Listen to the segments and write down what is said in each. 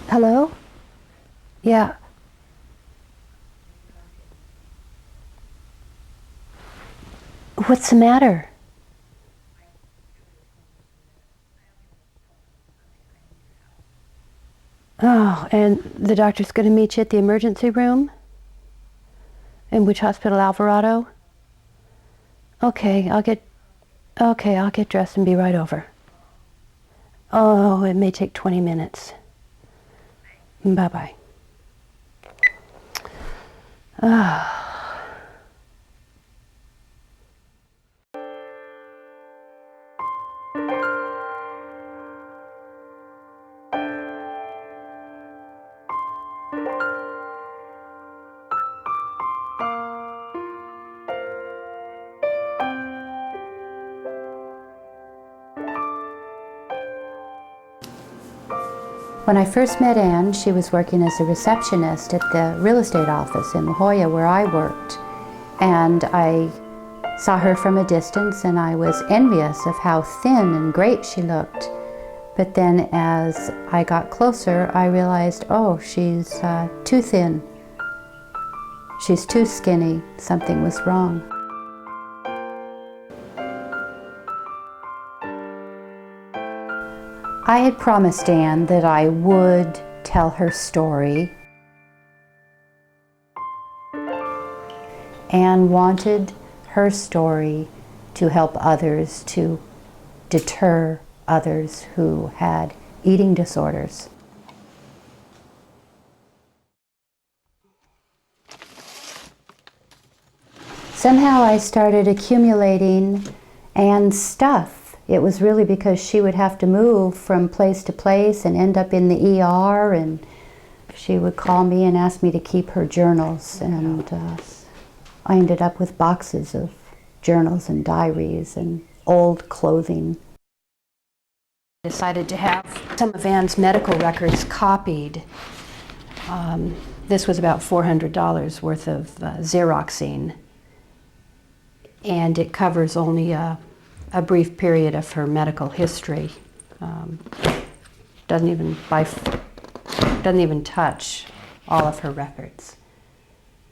Hello? Yeah. What's the matter? Oh, and the doctor's going to meet you at the emergency room? In which hospital, Alvarado? Okay, I'll get dressed and be right over. Oh, it may take 20 minutes. Bye-bye. When I first met Ann, she was working as a receptionist at the real estate office in La Jolla where I worked. And I saw her from a distance and I was envious of how thin and great she looked. But then as I got closer, I realized, oh, she's too thin. She's too skinny. Something was wrong. I had promised Ann that I would tell her story. Ann wanted her story to help others, to deter others who had eating disorders. Somehow I started accumulating Ann's stuff. It was really because she would have to move from place to place and end up in the ER, and she would call me and ask me to keep her journals, and I ended up with boxes of journals and diaries and old clothing. I decided to have some of Ann's medical records copied. This was about $400 worth of Xeroxing, and it covers only a brief period of her medical history. Doesn't even touch all of her records.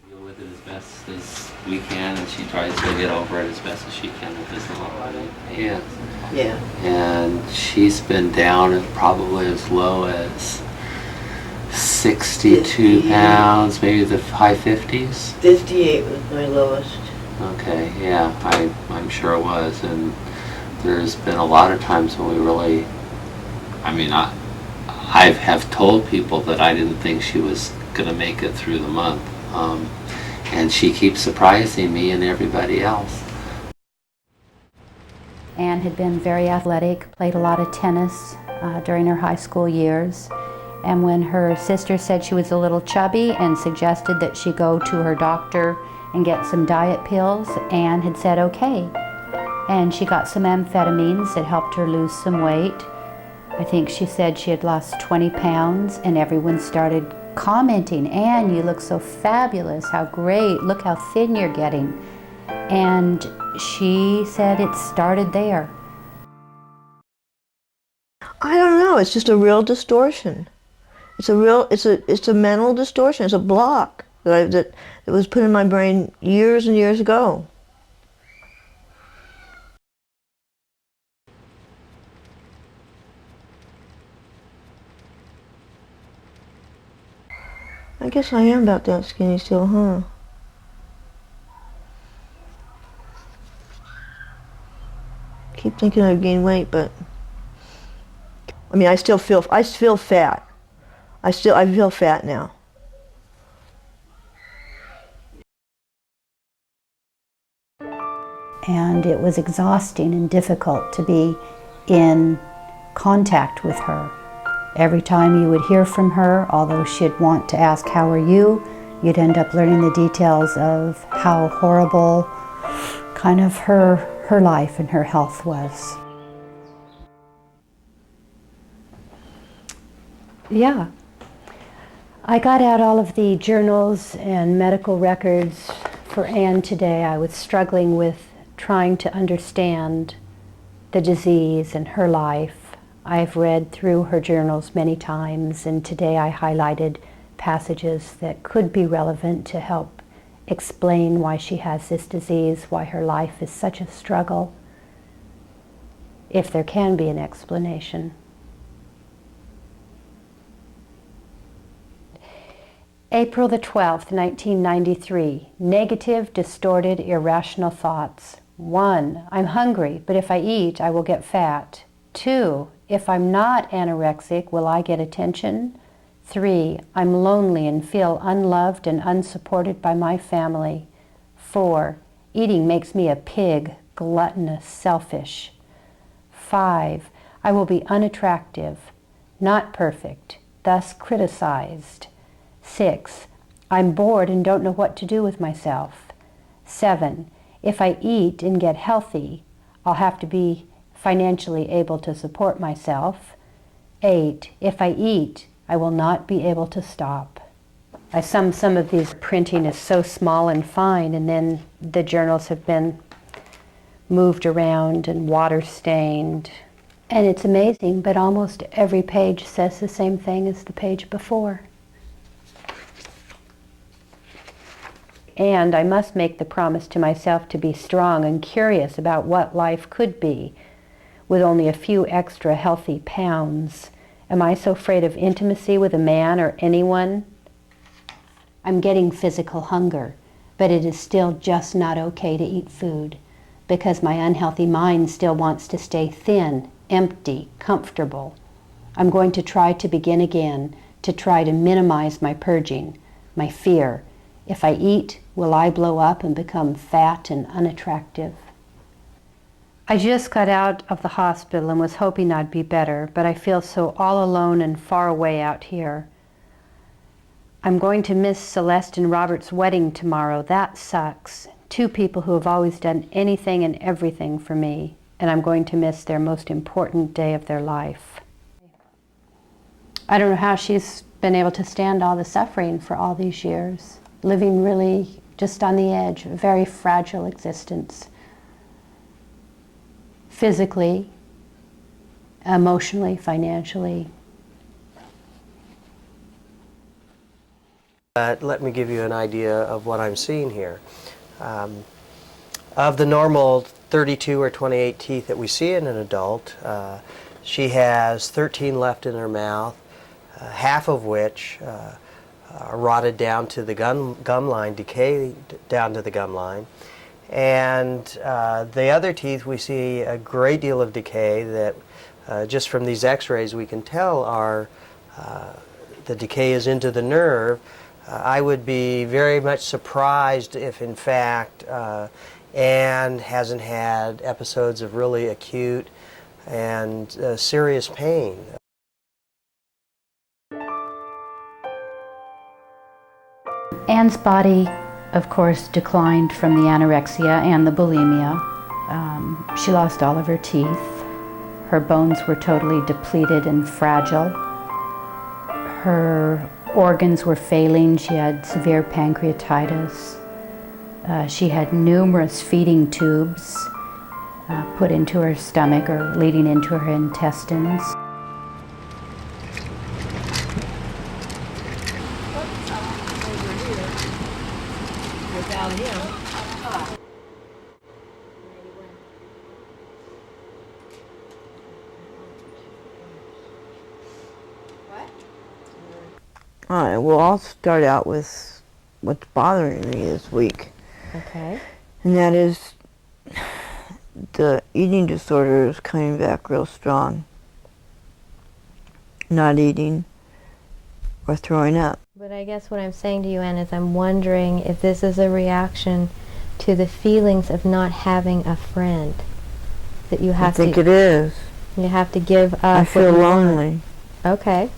Deal with it as best as we can, and she tries to get over it as best as she can with this little hands. Yeah. And she's been down at probably as low as 62 58. pounds, maybe the high 50s. 58 was my lowest. Okay, yeah, I'm sure it was, and there's been a lot of times when we really, I have told people that I didn't think she was going to make it through the month, and she keeps surprising me and everybody else. Ann had been very athletic, played a lot of tennis during her high school years, and when her sister said she was a little chubby and suggested that she go to her doctor and get some diet pills, Ann had said okay. And she got some amphetamines that helped her lose some weight. I think she said she had lost 20 pounds, and everyone started commenting, Ann, you look so fabulous, how great, look how thin you're getting. And she said it started there. I don't know, it's just a real distortion. It's a mental distortion, it's a block that was put in my brain years and years ago. I guess I am about that skinny still, huh? Keep thinking I've gained weight, but I still feel fat. I feel fat now. And it was exhausting and difficult to be in contact with her. Every time you would hear from her, although she'd want to ask, how are you? You'd end up learning the details of how horrible kind of her life and her health was. Yeah. I got out all of the journals and medical records for Ann today. I was struggling with trying to understand the disease and her life. I've read through her journals many times, and today I highlighted passages that could be relevant to help explain why she has this disease, why her life is such a struggle, if there can be an explanation. April the 12th, 1993. Negative, distorted, irrational thoughts. 1. I'm hungry, but if I eat, I will get fat. 2. If I'm not anorexic, will I get attention? 3. I'm lonely and feel unloved and unsupported by my family. 4. Eating makes me a pig, gluttonous, selfish. 5. I will be unattractive, not perfect, thus criticized. 6. I'm bored and don't know what to do with myself. 7. If I eat and get healthy, I'll have to be financially able to support myself. 8. If I eat, I will not be able to stop. Some of these printing is so small and fine, and then the journals have been moved around and water stained. And it's amazing, but almost every page says the same thing as the page before. And I must make the promise to myself to be strong and curious about what life could be with only a few extra healthy pounds. Am I so afraid of intimacy with a man or anyone? I'm getting physical hunger, but it is still just not okay to eat food because my unhealthy mind still wants to stay thin, empty, comfortable. I'm going to try to begin again, to try to minimize my purging, my fear. If I eat, will I blow up and become fat and unattractive? I just got out of the hospital and was hoping I'd be better, but I feel so all alone and far away out here. I'm going to miss Celeste and Robert's wedding tomorrow. That sucks. 2 people who have always done anything and everything for me, and I'm going to miss their most important day of their life. I don't know how she's been able to stand all the suffering for all these years, living really just on the edge, a very fragile existence. Physically, emotionally, financially. Let me give you an idea of what I'm seeing here. Of the normal 32 or 28 teeth that we see in an adult, she has 13 left in her mouth, half of which are rotted down to the gum line, decay down to the gum line. And the other teeth, we see a great deal of decay that just from these x-rays we can tell are the decay is into the nerve. I would be very much surprised if in fact Ann hasn't had episodes of really acute and serious pain. Ann's body, of course, declined from the anorexia and the bulimia. She lost all of her teeth. Her bones were totally depleted and fragile. Her organs were failing. She had severe pancreatitis. She had numerous feeding tubes put into her stomach or leading into her intestines. Without him. All right, well, I'll start out with what's bothering me this week. Okay. And that is the eating disorder is coming back real strong. Not eating or throwing up. But I guess what I'm saying to you, Ann, is I'm wondering if this is a reaction to the feelings of not having a friend. That you have I think to, it is. you have to give up. I feel what you lonely. want. Okay.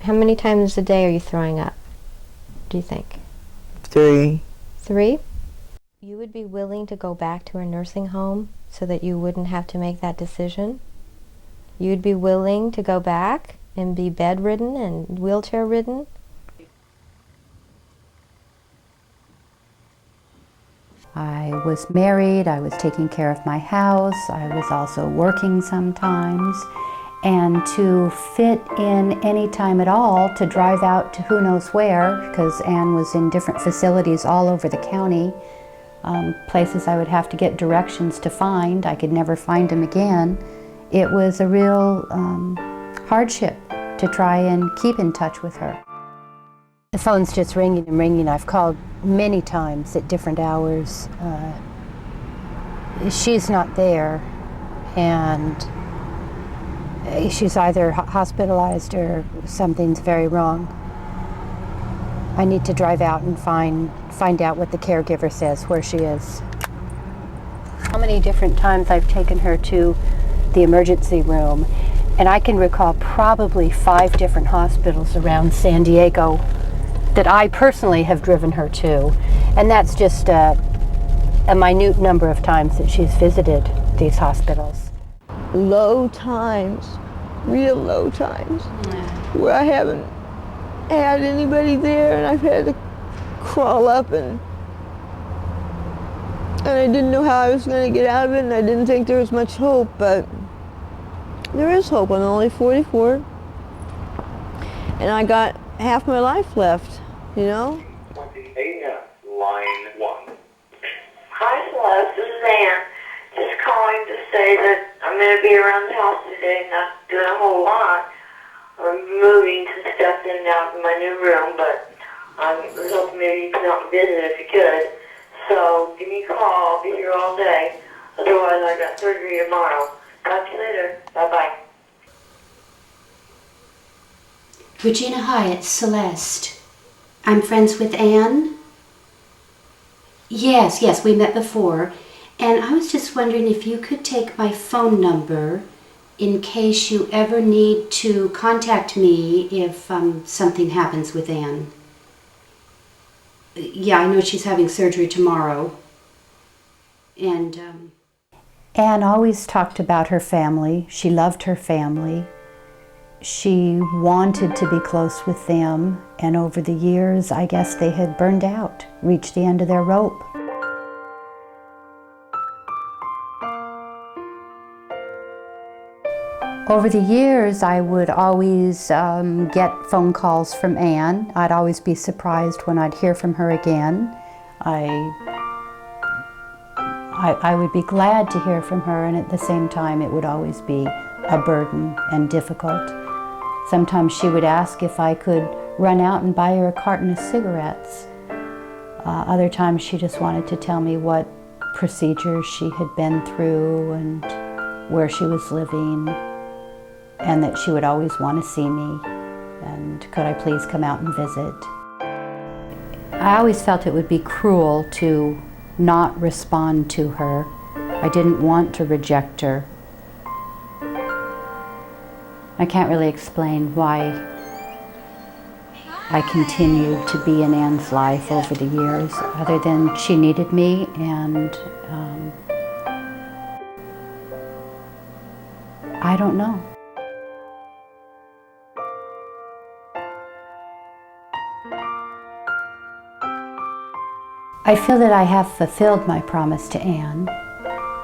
How many times a day are you throwing up, do you think? 3. 3? You would be willing to go back to a nursing home so that you wouldn't have to make that decision? You'd be willing to go back and be bedridden and wheelchair ridden? I was married, I was taking care of my house, I was also working sometimes. And to fit in any time at all to drive out to who knows where, because Ann was in different facilities all over the county, places I would have to get directions to find. I could never find them again. It was a real hardship to try and keep in touch with her. The phone's just ringing and ringing. I've called many times at different hours. She's not there, and she's either hospitalized or something's very wrong. I need to drive out and find out what the caregiver says, where she is. How many different times I've taken her to the emergency room, and I can recall probably 5 different hospitals around San Diego that I personally have driven her to, and that's just a minute number of times that she's visited these hospitals. Low times, real low times, where I haven't had anybody there, and I've had to crawl up, and I didn't know how I was going to get out of it, and I didn't think there was much hope, but there is hope. I'm only 44, and I got half my life left, you know? 20 a.m., line 1. Hi, Celeste. This is Ann. Just calling to say that I'm going to be around the house today, not doing a whole lot. I'm moving some stuff in and out of my new room, but I was hoping maybe you could come out and visit if you could. So give me a call. I'll be here all day. Otherwise, I got surgery tomorrow. Talk to you later. Bye-bye. Regina, hi, it's Celeste. I'm friends with Ann. Yes, we met before. And I was just wondering if you could take my phone number in case you ever need to contact me if something happens with Ann. Yeah, I know she's having surgery tomorrow. And Ann always talked about her family. She loved her family. She wanted to be close with them, and over the years, I guess they had burned out, reached the end of their rope. Over the years, I would always get phone calls from Ann. I'd always be surprised when I'd hear from her again. I would be glad to hear from her, and at the same time, it would always be a burden and difficult. Sometimes she would ask if I could run out and buy her a carton of cigarettes. Other times, she just wanted to tell me what procedures she had been through and where she was living, and that she would always want to see me, and could I please come out and visit. I always felt it would be cruel to not respond to her. I didn't want to reject her. I can't really explain why I continued to be in Ann's life over the years, other than she needed me, and I don't know. I feel that I have fulfilled my promise to Ann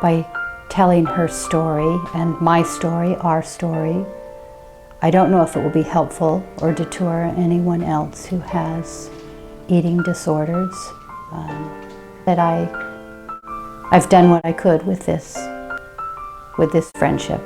by telling her story and my story, our story. I don't know if it will be helpful or deter anyone else who has eating disorders. That I've done what I could with this friendship.